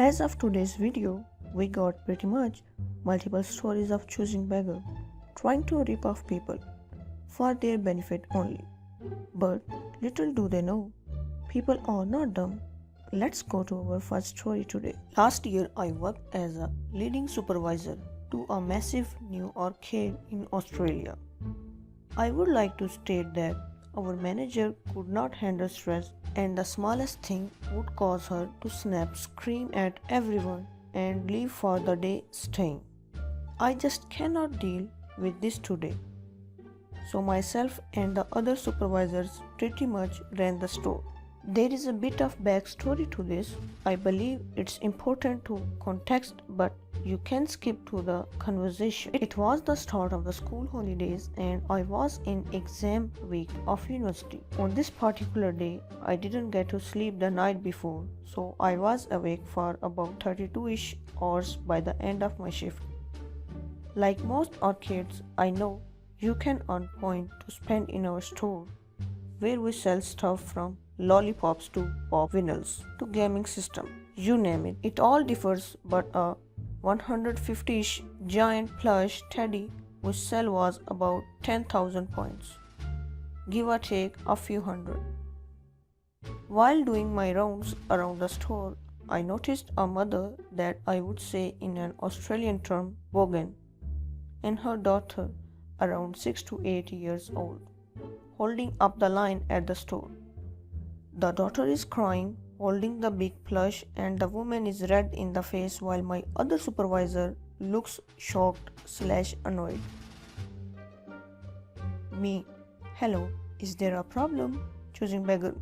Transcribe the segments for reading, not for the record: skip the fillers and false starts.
As of today's video, we got pretty much multiple stories of choosing beggar, trying to rip off people for their benefit only. But little do they know, people are not dumb. Let's go to our first story today. Last year, I worked as a leading supervisor to a massive new arcade in Australia. I would like to state that our manager could not handle stress, and the smallest thing would cause her to snap, scream at everyone, and leave for the day staying. I just cannot deal with this today. So myself and the other supervisors pretty much ran the store. There is a bit of backstory to this. I believe it's important to context, but you can skip to the conversation. It was the start of the school holidays and I was in exam week of university. On this particular day, I didn't get to sleep the night before, so I was awake for about 32-ish hours by the end of my shift. Like most arcades, I know you can earn points to spend in our store, where we sell stuff from lollipops to pop vinyls to gaming system, you name it. It all differs, but a 150-ish giant plush teddy we sell was about 10,000 points, give or take a few hundred. While doing my rounds around the store, I noticed a mother that I would say in an Australian term bogan, and her daughter around 6 to 8 years old, holding up the line at the store. The daughter is crying, holding the big plush, and the woman is red in the face while my other supervisor looks shocked/annoyed. Me, hello, is there a problem? Choosing beggar.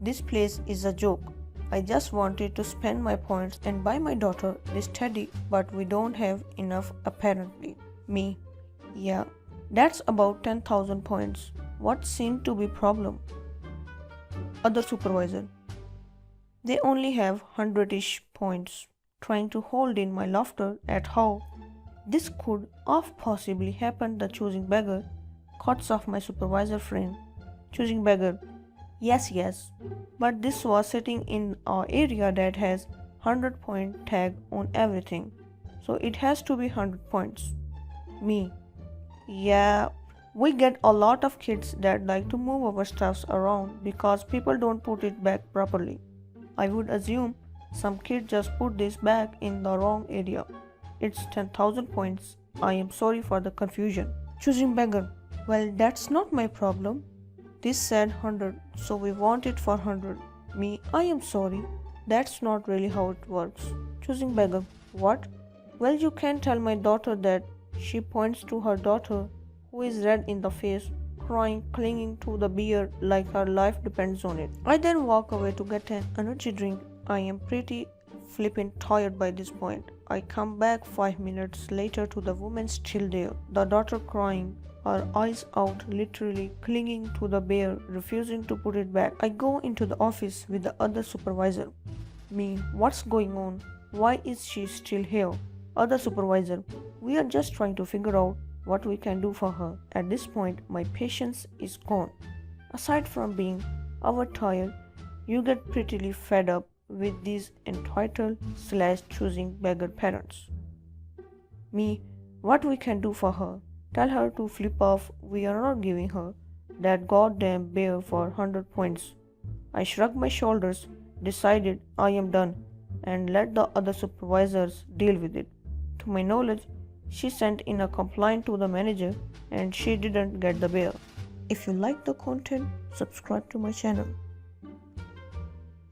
This place is a joke. I just wanted to spend my points and buy my daughter this teddy, but we don't have enough apparently. Me, yeah, that's about 10,000 points. What seemed to be problem? Other supervisor. They only have 100-ish points. Trying to hold in my laughter at how this could have possibly happened, the choosing beggar cuts off my supervisor friend. Choosing beggar. Yes, but this was sitting in an area that has 100-point tag on everything, so it has to be 100 points. Me. Yeah, we get a lot of kids that like to move our stuffs around because people don't put it back properly. I would assume some kid just put this back in the wrong area. It's 10,000 points. I am sorry for the confusion. Choosing beggar. Well, that's not my problem. This said 100, so we want it for 100. Me, I am sorry. That's not really how it works. Choosing beggar. What? Well, you can tell my daughter that. She points to her daughter, who is red in the face, crying, clinging to the beer like her life depends on it. I then walk away to get an energy drink. I am pretty flippin' tired by this point. I come back 5 minutes later to the woman still there, the daughter crying, her eyes out, literally clinging to the beer, refusing to put it back. I go into the office with the other supervisor. Me, what's going on? Why is she still here? Other supervisor, we are just trying to figure out what we can do for her. At this point, my patience is gone. Aside from being overtired, you get pretty fed up with these entitled/choosing beggar parents. Me, what we can do for her? Tell her to flip off. We are not giving her that goddamn bear for 100 points. I shrugged my shoulders, decided I am done, and let the other supervisors deal with it. To my knowledge, she sent in a complaint to the manager and she didn't get the bear. If you like the content, subscribe to my channel.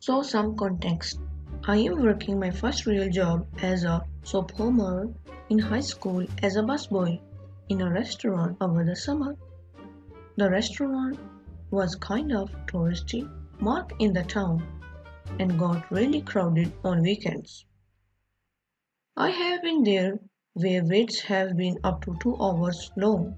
So some context. I am working my first real job as a sophomore in high school as a busboy in a restaurant over the summer. The restaurant was kind of touristy, marked in the town, and got really crowded on weekends. I have been there where waits have been up to 2 hours long.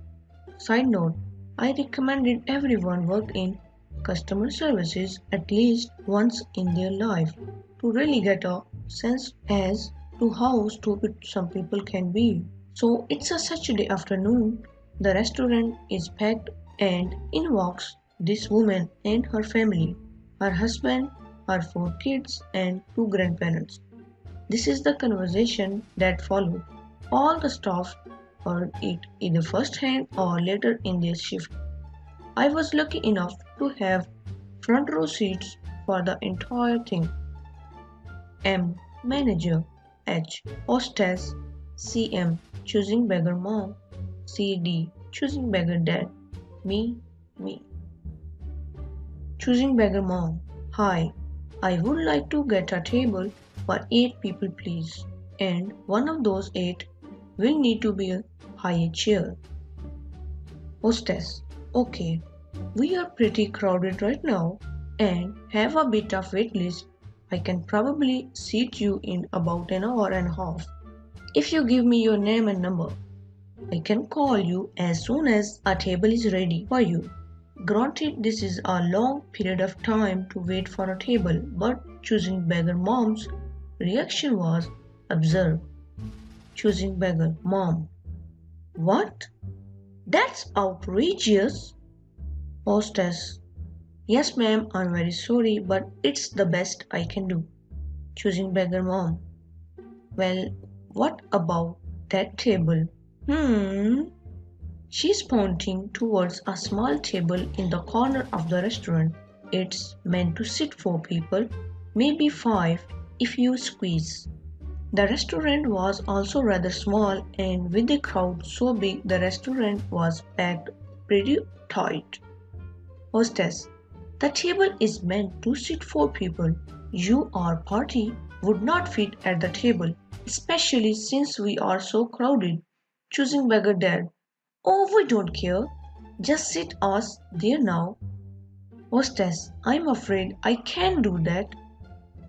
Side note, I recommended everyone work in customer services at least once in their life to really get a sense as to how stupid some people can be. So it's a Saturday afternoon, the restaurant is packed and in walks this woman and her family, her husband, her 4 kids and 2 grandparents. This is the conversation that followed. All the staff heard it either firsthand or later in their shift. I was lucky enough to have front row seats for the entire thing. M. Manager. H. Hostess. CM. Choosing beggar mom. CD. Choosing beggar dad. Me. Choosing beggar mom. Hi. I would like to get a table for 8 people please. And one of those 8 will need to be a high chair. Hostess. Okay. We are pretty crowded right now and have a bit of wait list. I can probably seat you in about an hour and a half. If you give me your name and number, I can call you as soon as a table is ready for you. Granted, this is a long period of time to wait for a table, but choosing beggar mom's reaction was absurd. Choosing beggar mom. What? That's outrageous. Hostess. Yes, ma'am, I'm very sorry, but it's the best I can do. Choosing beggar mom. Well, what about that table? She's pointing towards a small table in the corner of the restaurant. It's meant to sit 4 people, maybe 5 if you squeeze. The restaurant was also rather small, and with the crowd so big, the restaurant was packed pretty tight. Hostess. The table is meant to sit 4 people. You or party would not fit at the table, especially since we are so crowded. Choosing beggar dad. Oh, we don't care. Just sit us there now. Hostess, I'm afraid I can't do that.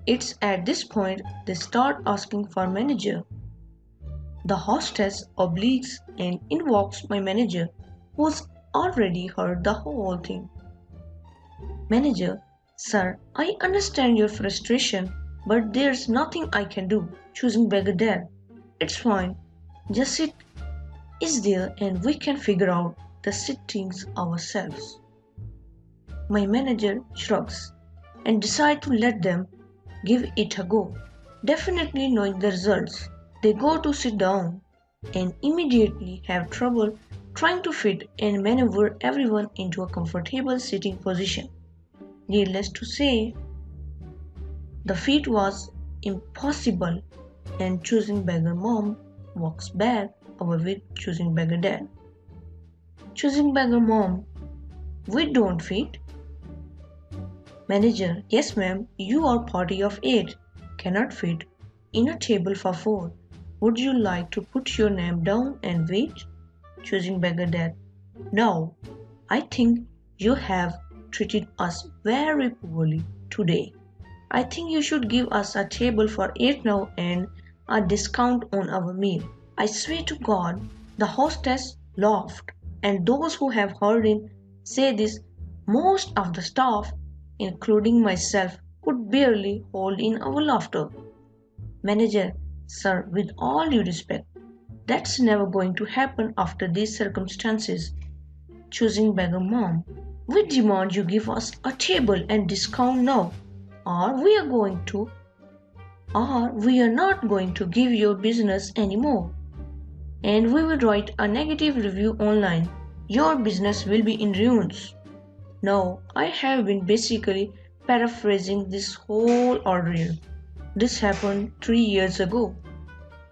It's at this point they start asking for manager. The hostess obliges and invokes my manager, who's already heard the whole thing. Manager, sir, I understand your frustration, but there's nothing I can do. Choosing beggar dad. It's fine. Just sit is there and we can figure out the sittings ourselves. My manager shrugs and decides to let them give it a go. Definitely knowing the results, they go to sit down and immediately have trouble trying to fit and maneuver everyone into a comfortable sitting position. Needless to say, the feat was impossible and choosing beggar mom walks back over with choosing beggar dad. Choosing beggar mom, we don't fit. Manager, yes ma'am, you are party of 8, cannot fit in a table for 4. Would you like to put your name down and wait? Choosing beggar dad, no, I think you have treated us very poorly today. I think you should give us a table for 8 now and a discount on our meal. I swear to God, the hostess laughed, and those who have heard him say this, most of the staff, including myself, could barely hold in our laughter. Manager, sir, with all due respect, that's never going to happen after these circumstances. Choosing beggar mom, we demand you give us a table and discount now, or we are not going to give your business anymore. And we will write a negative review online. Your business will be in ruins. Now, I have been basically paraphrasing this whole ordeal. This happened 3 years ago,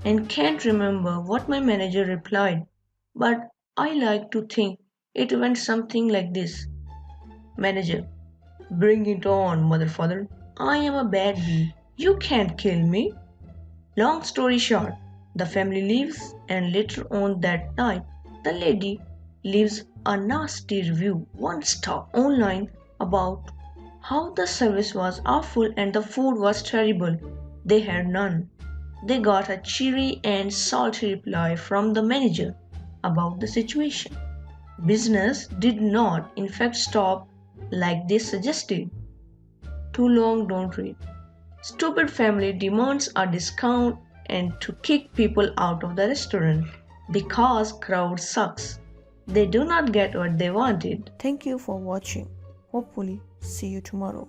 and can't remember what my manager replied, but I like to think it went something like this. Manager, bring it on, motherfather. I am a bad bee. You can't kill me. Long story short, the family leaves, and later on that night, the lady leaves a nasty review, 1 star online, about how the service was awful and the food was terrible. They had none. They got a cheery and salty reply from the manager about the situation. Business did not, in fact, stop like they suggested. Too long, don't read. Stupid family demands a discount and to kick people out of the restaurant because crowd sucks. They do not get what they wanted. Thank you for watching. Hopefully, see you tomorrow.